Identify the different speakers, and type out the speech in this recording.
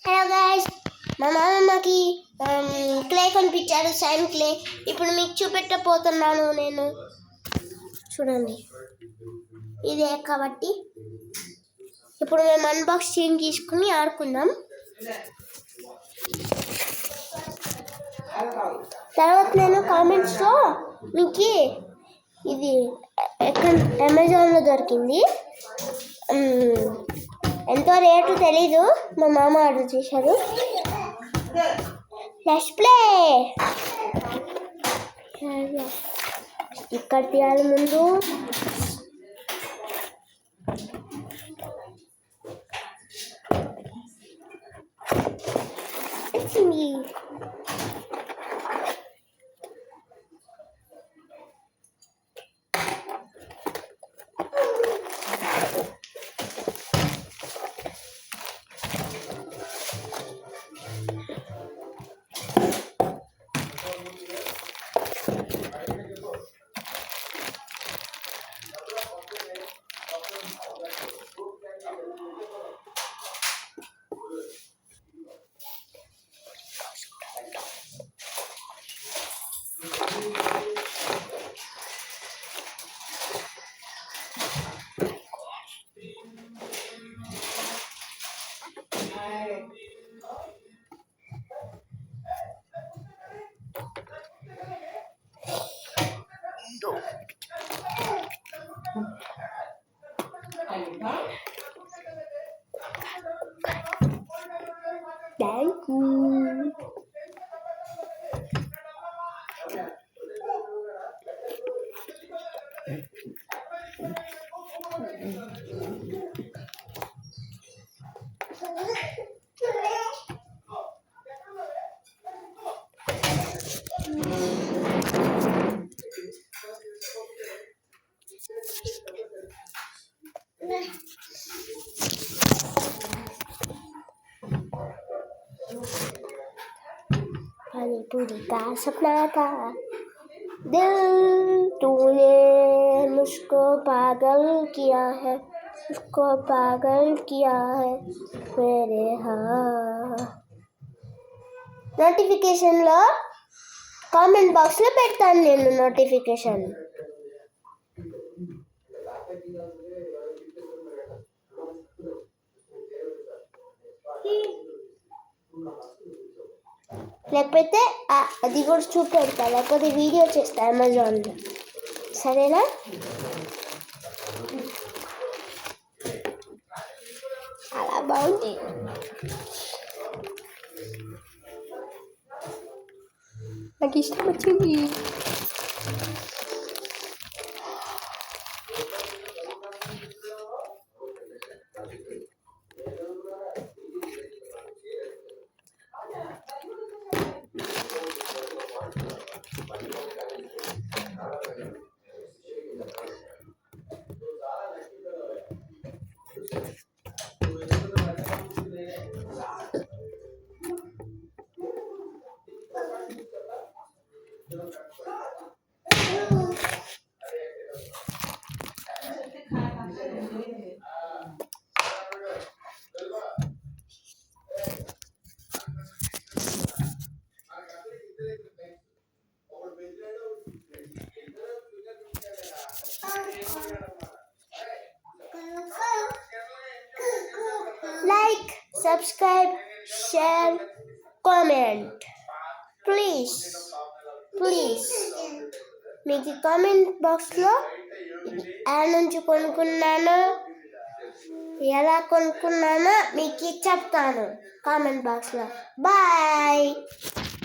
Speaker 1: Hello guys, మా మామమ్మకి clay కొనిపించారు, sign clay. ఇప్పుడు మీకు చూపెట్టబోతున్నాను నేను. చూడండి, ఇదే కాబట్టి ఇప్పుడు మేము అన్బాక్సింగ్ తీసుకుని ఆడుకుందాం. తర్వాత నేను కామెంట్స్లో మీకు ఇది ఎక్కడ అమెజాన్లో దొరికింది, ఎంతో రేటు తెలీదు, మా మామ ఆర్డర్ చేశారు. Let's play. ఇక్కడ తీయాలి ముందు. It's me. Thank you. Panipuri का सपना था, दिल तूने मुझको पागल किया है, मुझको पागल किया है मेरे నోటిఫికేషన్లో కామెంట్ బాక్స్లో పెడతాను నేను నోటిఫికేషన్. లేకపోతే అది కూడా చూపెడతా, లేకపోతే వీడియో చేస్తా అమెజాన్లో, సరేనా? అలా బాగుంది. నాకు ఇష్టం వచ్చింది. Like, subscribe, share, comment. Please. మీకు కామెంట్ బాక్స్లో యాడ్ నుంచి కొనుక్కున్నానో ఎలా కొనుక్కున్నానో మీకు చెప్తాను కామెంట్ బాక్స్లో. బాయ్.